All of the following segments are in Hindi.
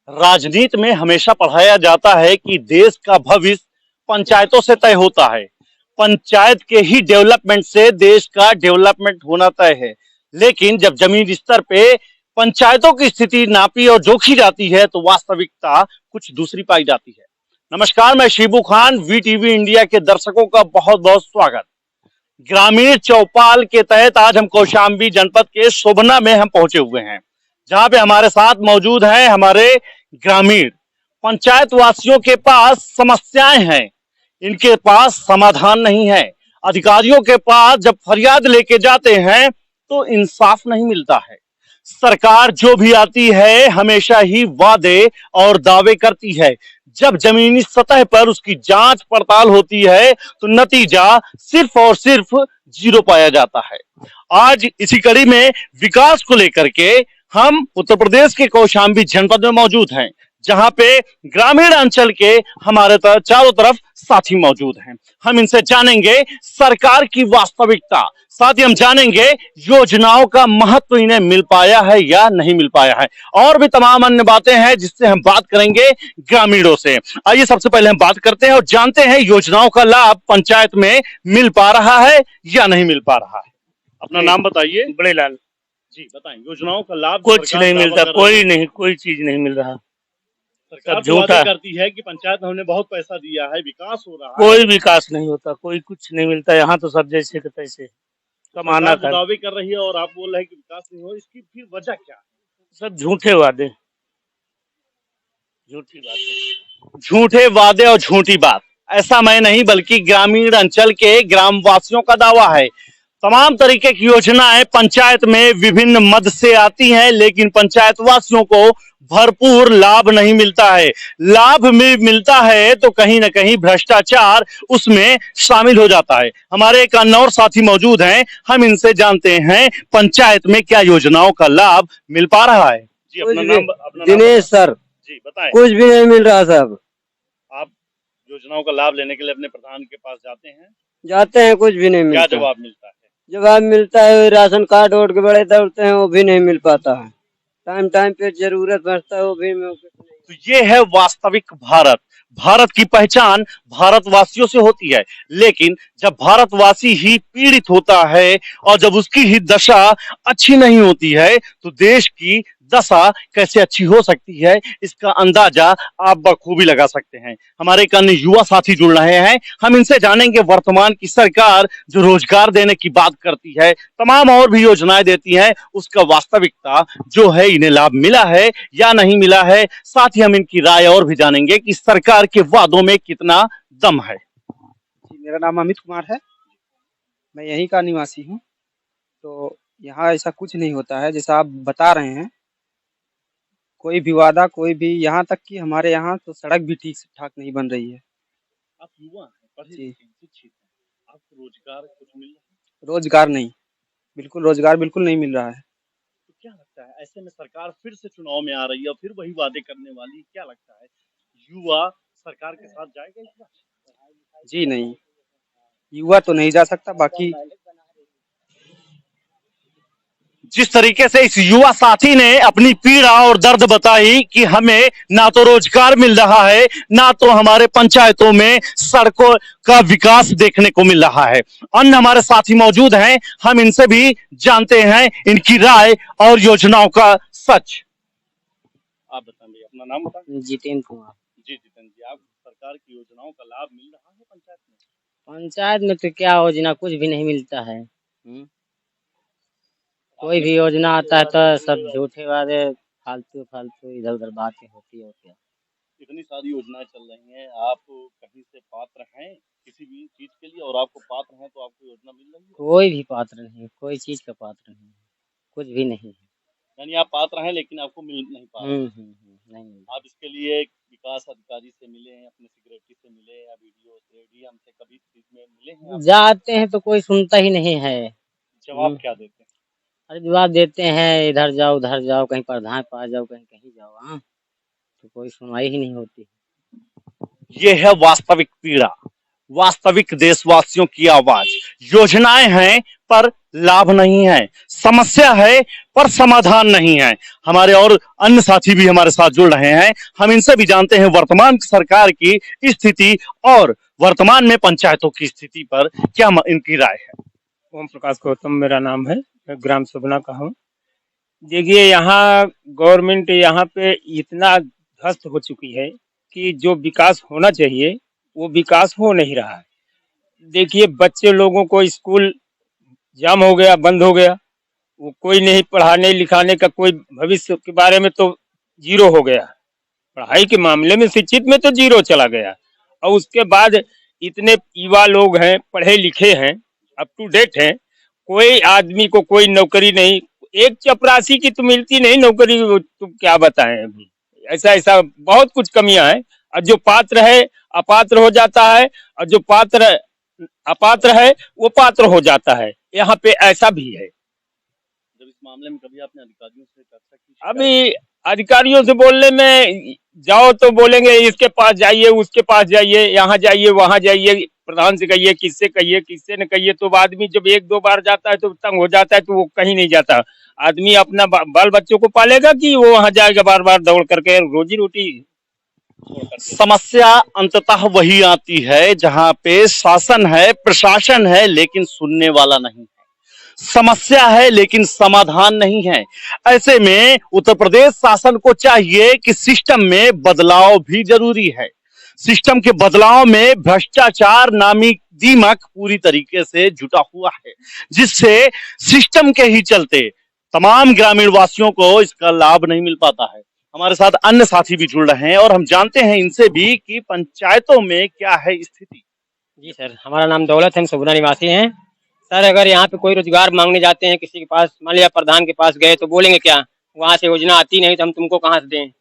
राजनीति में हमेशा पढ़ाया जाता है कि देश का भविष्य पंचायतों से तय होता है। पंचायत के ही डेवलपमेंट से देश का डेवलपमेंट होना तय है। लेकिन जब जमीन स्तर पे पंचायतों की स्थिति नापी और जोखी जाती है तो वास्तविकता कुछ दूसरी पाई जाती है। नमस्कार, मैं शिबू खान, वीटीवी इंडिया के दर्शकों का बहुत बहुत स्वागत। ग्रामीण चौपाल के तहत आज हम कौशाम्बी जनपद के शोभना में हम पहुंचे हुए हैं, जहां पे हमारे साथ मौजूद हैं हमारे ग्रामीण। पंचायत वासियों के पास समस्याएं हैं, इनके पास समाधान नहीं है। अधिकारियों के पास जब फरियाद लेके जाते हैं तो इंसाफ नहीं मिलता है। सरकार जो भी आती है हमेशा ही वादे और दावे करती है। जब जमीनी सतह पर उसकी जांच पड़ताल होती है तो नतीजा सिर्फ और सिर्फ जीरो पाया जाता है। आज इसी कड़ी में विकास को लेकर के हम उत्तर प्रदेश के कौशाम्बी जनपद में मौजूद हैं, जहां पे ग्रामीण अंचल के हमारे चारों तरफ साथी मौजूद हैं। हम इनसे जानेंगे सरकार की वास्तविकता, साथ ही हम जानेंगे योजनाओं का महत्व इन्हें मिल पाया है या नहीं मिल पाया है, और भी तमाम अन्य बातें हैं जिससे हम बात करेंगे ग्रामीणों से। आइए सबसे पहले हम बात करते हैं और जानते हैं योजनाओं का लाभ पंचायत में मिल पा रहा है या नहीं मिल पा रहा है। अपना नाम बताइए। बड़े लाल। जी बताएं, योजनाओं का लाभ कुछ नहीं मिलता, कोई चीज नहीं मिल रहा। सरकार तो वादा करती है कि पंचायत हमने बहुत पैसा दिया है, विकास हो रहा है। कोई विकास नहीं होता, कोई कुछ नहीं मिलता। यहाँ तो सब जैसे के तैसे कमाना कर दावे कर रही है और आप बोल रहे हैं कि विकास नहीं हो, इसकी फिर वजह क्या है? सब झूठे वादे, झूठी बातें। झूठे वादे और झूठी बात, ऐसा मैं नहीं बल्कि ग्रामीण अंचल के ग्रामवासियों का दावा है। तमाम तरीके की योजनाएं पंचायत में विभिन्न मद से आती हैं, लेकिन पंचायत वासियों को भरपूर लाभ नहीं मिलता है। लाभ में मिलता है तो कहीं ना कहीं भ्रष्टाचार उसमें शामिल हो जाता है। हमारे एक अन्य और साथी मौजूद हैं, हम इनसे जानते हैं पंचायत में क्या योजनाओं का लाभ मिल पा रहा है। जी अपना नाम। दिनेश सर। जी बताएं। कुछ भी नहीं मिल रहा साहब। आप योजनाओं का लाभ लेने के लिए अपने प्रधान के पास जाते हैं? जाते हैं, कुछ भी नहीं मिलता। क्या जवाब मिलता है? जवाब मिलता है राशन कार्ड ओढ़ के बड़े दौड़ते हैं, वो भी नहीं मिल पाता है। टाइम टाइम पे जरूरत पड़ता है, वो भी तो ये है वास्तविक भारत। भारत की पहचान भारतवासियों से होती है, लेकिन जब भारतवासी ही पीड़ित होता है और जब उसकी ही दशा अच्छी नहीं होती है तो देश की दशा कैसे अच्छी हो सकती है, इसका अंदाजा आप बखूबी लगा सकते हैं। हमारे एक अन्य युवा साथी जुड़ रहे हैं, हम इनसे जानेंगे वर्तमान की सरकार जो रोजगार देने की बात करती है, तमाम और भी योजनाएं देती है, उसका वास्तविकता जो है इन्हें लाभ मिला है या नहीं मिला है। साथ ही हम इनकी राय और भी जानेंगे कि सरकार के वादों में कितना दम है। मेरा नाम अमित कुमार है, मैं यहीं का निवासी हूँ। तो यहाँ ऐसा कुछ नहीं होता है जैसा आप बता रहे हैं। कोई भी वादा, कोई भी, यहाँ तक कि हमारे यहाँ तो सड़क भी ठीक ठाक नहीं बन रही है। आप युवा हैं, पढ़े लिखे, शिक्षित हैं, आपको रोजगार कुछ मिल रहा है? रोजगार नहीं, बिल्कुल रोजगार बिल्कुल नहीं मिल रहा है। तो क्या लगता है ऐसे में सरकार फिर से चुनाव में आ रही है और फिर वही वादे करने वाली, क्या लगता है युवा सरकार के साथ जाएगा इस बार? जी नहीं, युवा तो नहीं जा सकता। बाकी जिस तरीके से इस युवा साथी ने अपनी पीड़ा और दर्द बताई कि हमें ना तो रोजगार मिल रहा है, ना तो हमारे पंचायतों में सड़कों का विकास देखने को मिल रहा है। अन्य हमारे साथी मौजूद हैं, हम इनसे भी जानते हैं इनकी राय और योजनाओं का सच। आप बताइए, अपना नाम बताएं। जितेंद्र कुमार। जी जितेंद्र जी, आप सरकार की योजनाओं का लाभ मिल रहा है पंचायत में? पंचायत में तो क्या योजना, कुछ भी नहीं मिलता है। कोई भी योजना आता है तो सब झूठे वादे, फालतू फालतू इधर उधर बातें होती है। क्या इतनी सारी योजनाएं चल रही हैं, आप कहीं से पात्र हैं किसी भी चीज के लिए, और आपको पात्र हैं तो आपको योजना मिल रही है? कोई भी पात्र नहीं, कोई चीज का पात्र नहीं, कुछ भी नहीं है। यानी आप पात्र हैं लेकिन आपको मिल नहीं पा रहा। नहीं। आप इसके लिए विकास अधिकारी से मिले हैं, अपने सेक्रेटरी से मिले या वीडियो से, डीएम से, कभी चीज में मिले हैं? जाते हैं तो कोई सुनता ही नहीं है। जवाब क्या देते हैं? अरे जवाब देते हैं इधर जाओ उधर जाओ, कहीं प्रधान पास जाओ, कहीं कहीं जाओ। हाँ, तो कोई सुनवाई ही नहीं होती। ये है वास्तविक पीड़ा, वास्तविक देशवासियों की आवाज। योजनाएं हैं पर लाभ नहीं है, समस्या है पर समाधान नहीं है। हमारे और अन्य साथी भी हमारे साथ जुड़ रहे हैं, हम इनसे भी जानते हैं वर्तमान सरकार की स्थिति और वर्तमान में पंचायतों की स्थिति पर क्या इनकी राय है। ओम प्रकाश गौतम मेरा नाम है, मैं ग्राम सुबना का हूँ। देखिए यहाँ गवर्नमेंट यहाँ पे इतना ध्वस्त हो चुकी है कि जो विकास होना चाहिए वो विकास हो नहीं रहा है। देखिए बच्चे लोगों को स्कूल जाम हो गया, बंद हो गया, वो कोई नहीं पढ़ाने लिखाने का, कोई भविष्य के बारे में तो जीरो हो गया, पढ़ाई के मामले में शिक्षित में तो जीरो चला गया। और उसके बाद इतने युवा लोग हैं, पढ़े लिखे हैं, अप टू डेट हैं, कोई आदमी को कोई नौकरी नहीं, एक चपरासी की तो मिलती नहीं नौकरी, तो क्या बताएं अभी। ऐसा ऐसा बहुत कुछ कमियां हैं। और जो पात्र है अपात्र हो जाता है, और जो पात्र अपात्र है वो पात्र हो जाता है, यहाँ पे ऐसा भी है। जब इस मामले में कभी आपने अधिकारियों से चर्चा की? अभी अधिकारियों से बोलने में जाओ तो बोलेंगे इसके पास जाइए, उसके पास जाइए, यहाँ जाइए, वहां जाइए, प्रधान से कहिए, किससे न कहिए। तो आदमी जब एक दो बार जाता है तो तंग हो जाता है, तो वो कहीं नहीं जाता। आदमी अपना बाल बच्चों को पालेगा कि वो वहां जाएगा बार बार दौड़ करके रोजी रोटी। समस्या अंततः वही आती है जहां पे शासन है, प्रशासन है, लेकिन सुनने वाला नहीं है। समस्या है लेकिन समाधान नहीं है। ऐसे में उत्तर प्रदेश शासन को चाहिए कि सिस्टम में बदलाव भी जरूरी है। सिस्टम के बदलाव में भ्रष्टाचार नामी दीमक पूरी तरीके से जुटा हुआ है, जिससे सिस्टम के ही चलते तमाम ग्रामीण वासियों को इसका लाभ नहीं मिल पाता है। हमारे साथ अन्य साथी भी जुड़ रहे हैं और हम जानते हैं इनसे भी कि पंचायतों में क्या है स्थिति। जी सर, हमारा नाम दौलत है, हम सुबना निवासी हैं। सर अगर यहाँ पे कोई रोजगार मांगने जाते हैं किसी के पास, मान लिया प्रधान के पास गए तो बोलेंगे क्या, वहाँ से योजना आती नहीं तो हम तुमको कहाँ से दें।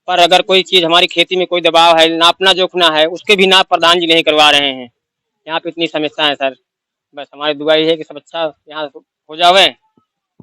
पर अगर कोई चीज हमारी खेती में कोई दबाव है, नापना जोखना है, उसके भी नाप प्रधान जी नहीं करवा रहे हैं। यहाँ पे इतनी समस्या है सर, बस हमारी दुआ ये है कि सब अच्छा यहाँ हो जावे।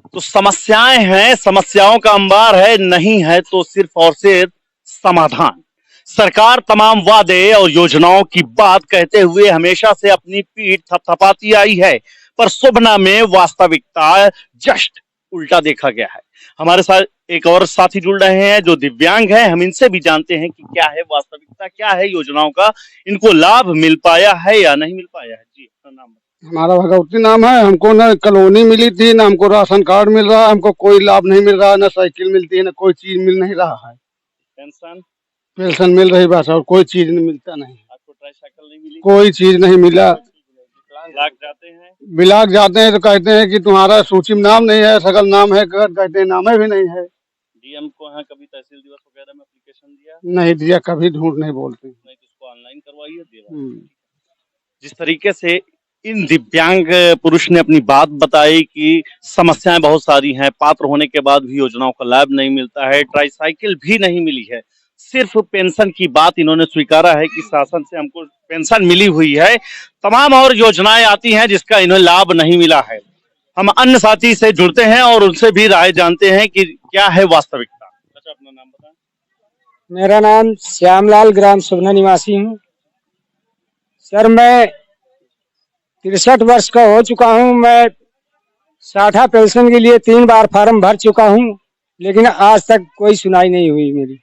तो समस्याएं हैं, समस्याओं का अंबार है, नहीं है तो सिर्फ और सिर्फ समाधान। सरकार तमाम वादे और योजनाओं की बात कहते हुए हमेशा से अपनी पीठ थपथपाती आई है, पर सुबना में वास्तविकता जस्ट उल्टा देखा गया है। हमारे साथ एक और साथी जुड़ रहे हैं जो दिव्यांग हैं, हम इनसे भी जानते हैं कि क्या है वास्तविकता, क्या है योजनाओं का, इनको लाभ मिल पाया है या नहीं मिल पाया है। जी अपना नाम। हमारा भगवती नाम है। हमको न कॉलोनी मिली थी, ना हमको राशन कार्ड मिल रहा है, हमको कोई लाभ नहीं मिल रहा, ना साइकिल मिलती है, ना कोई चीज मिल नहीं रहा है। पेंशन मिल रही बस, और कोई चीज नहीं मिलता नहीं। आपको ट्राईसाइकिल नहीं मिली? कोई चीज नहीं मिला। ब्लॉक जाते हैं तो कहते हैं कि तुम्हारा सूची में नाम नहीं है, सकल नाम है, कहते हैं नाम भी नहीं है। डीएम को यहाँ कभी तहसील दिवस वगैरह में एप्लीकेशन दिया? नहीं दिया, कभी झूठ नहीं बोलते। नहीं तो उसको ऑनलाइन करवाइए। जिस तरीके से इन दिव्यांग पुरुष ने अपनी बात बताई कि समस्याएं बहुत सारी हैं, पात्र होने के बाद भी योजनाओं का लाभ नहीं मिलता है, ट्राईसाइकिल भी नहीं मिली है, सिर्फ पेंशन की बात इन्होंने स्वीकारा है कि शासन से हमको पेंशन मिली हुई है, तमाम और योजनाएं आती हैं जिसका इन्हें लाभ नहीं मिला है। हम अन्य साथी से जुड़ते हैं और उनसे भी राय जानते हैं कि क्या है वास्तविकता। अच्छा अपना नाम बताएं। मेरा नाम श्यामलाल, ग्राम सुबना निवासी हूँ। सर मैं 63 वर्ष का हो चुका हूँ। मैं साठा पेंशन के लिए 3 बार फार्म भर चुका हूँ, लेकिन आज तक कोई सुनाई नहीं हुई मेरी।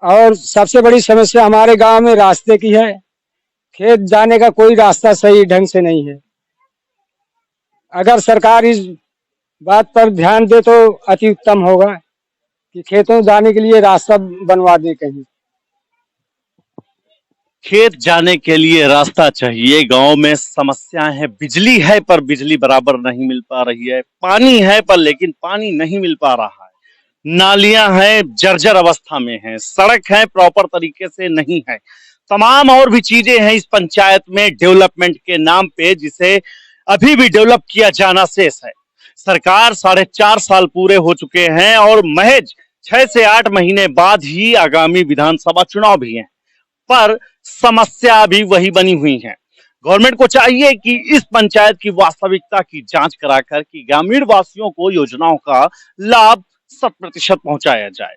और सबसे बड़ी समस्या हमारे गांव में रास्ते की है, खेत जाने का कोई रास्ता सही ढंग से नहीं है। अगर सरकार इस बात पर ध्यान दे तो अति उत्तम होगा कि खेतों जाने के लिए रास्ता बनवा दे कहीं। खेत जाने के लिए रास्ता चाहिए। गांव में समस्याएं हैं, बिजली है पर बिजली बराबर नहीं मिल पा रही है, पानी है पर लेकिन पानी नहीं मिल पा रहा है, नालियां हैं जर्जर अवस्था में हैं, सड़क है प्रॉपर तरीके से नहीं है, तमाम और भी चीजें हैं इस पंचायत में डेवलपमेंट के नाम पे, जिसे अभी भी डेवलप किया जाना शेष है। सरकार 4.5 साल पूरे हो चुके हैं और महज 6 से 8 महीने बाद ही आगामी विधानसभा चुनाव भी हैं, पर समस्या अभी वही बनी हुई है। गवर्नमेंट को चाहिए कि इस पंचायत की वास्तविकता की जांच कराकर कि ग्रामीण वासियों को योजनाओं का लाभ 100% पहुंचाया जाए।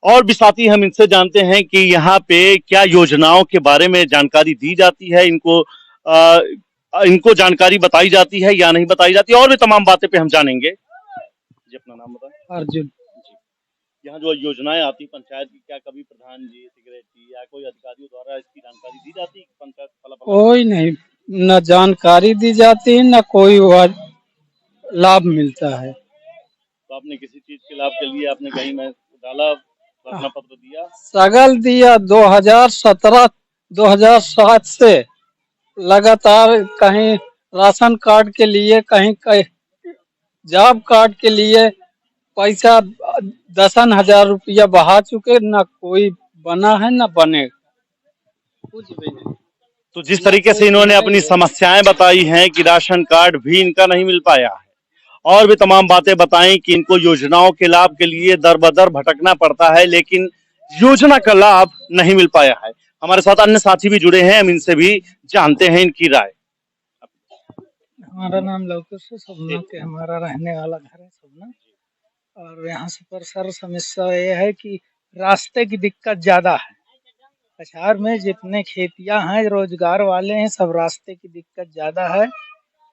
और भी साथी हम इनसे जानते हैं कि यहाँ पे क्या योजनाओं के बारे में जानकारी दी जाती है इनको। इनको जानकारी बताई जाती है या नहीं बताई जाती, और भी तमाम बातें पे हम जानेंगे। जी अपना नाम बताएं। अर्जुन। यहाँ जो योजनाएं आती पंचायत की, क्या कभी प्रधान जी, सेक्रेटरी या कोई अधिकारियों द्वारा इसकी जानकारी दी जाती है पंचायत फलाफल? कोई नहीं, न जानकारी दी जाती है न कोई लाभ मिलता है। तो आपने किसी चीज के लाभ के लिए आपने कहीं में डाला, प्रार्थना पत्र दिया? सगल दिया। 2017 2007 से लगातार कहीं राशन कार्ड के लिए, कहीं जॉब कार्ड के लिए पैसा 10,000 रुपया बहा चुके, न कोई बना है न बनेगा, कुछ भी नहीं। तो जिस तरीके से इन्होंने अपनी समस्याएं बताई हैं कि राशन कार्ड भी इनका नहीं मिल पाया है, और भी तमाम बातें बताई कि इनको योजनाओं के लाभ के लिए दर बदर भटकना पड़ता है, लेकिन योजना का लाभ नहीं मिल पाया है। हमारे साथ अन्य साथी भी जुड़े हैं, हम इनसे भी जानते हैं इनकी राय। हमारा नाम लवकुश है, सपना के हमारा रहने वाला घर है सपना। और यहाँ से पर सर समस्या ये है कि रास्ते की दिक्कत ज्यादा है। कछार में जितने खेतियां हैं, रोजगार वाले हैं, सब रास्ते की दिक्कत ज्यादा है।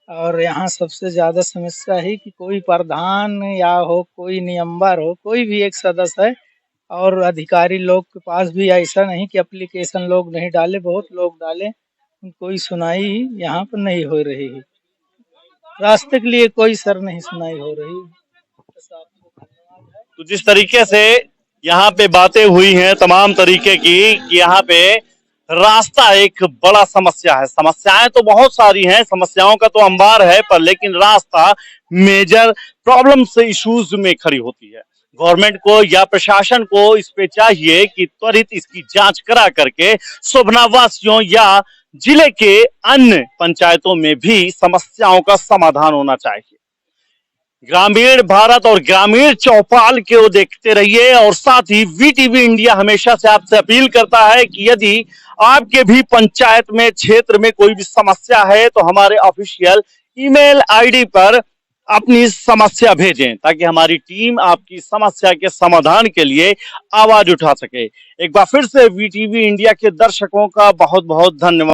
और यहाँ सबसे ज्यादा समस्या है कि कोई प्रधान या हो, कोई नियमबर हो, कोई भी एक सदस्य है, और अधिकारी लोग के पास भी ऐसा नहीं कि एप्लीकेशन लोग नहीं डाले, बहुत लोग डाले, कोई सुनाई यहाँ पर नहीं हो रही है। रास्ते के लिए कोई सर नहीं सुनाई हो रही। तो जिस तरीके से यहाँ पे बातें हुई हैं तमाम तरीके की कि यहाँ पे रास्ता एक बड़ा समस्या है। समस्याएं तो बहुत सारी हैं, समस्याओं का तो अंबार है, पर लेकिन रास्ता मेजर प्रॉब्लम से इश्यूज में खड़ी होती है। गवर्नमेंट को या प्रशासन को इस पे चाहिए कि त्वरित इसकी जांच करा करके शोभना वासियों या जिले के अन्य पंचायतों में भी समस्याओं का समाधान होना चाहिए। ग्रामीण भारत और ग्रामीण चौपाल को देखते रहिए, और साथ ही वीटीवी इंडिया हमेशा से आपसे अपील करता है कि यदि आपके भी पंचायत में, क्षेत्र में कोई भी समस्या है तो हमारे ऑफिशियल ईमेल आईडी पर अपनी समस्या भेजें, ताकि हमारी टीम आपकी समस्या के समाधान के लिए आवाज उठा सके। एक बार फिर से वीटीवी इंडिया के दर्शकों का बहुत बहुत धन्यवाद।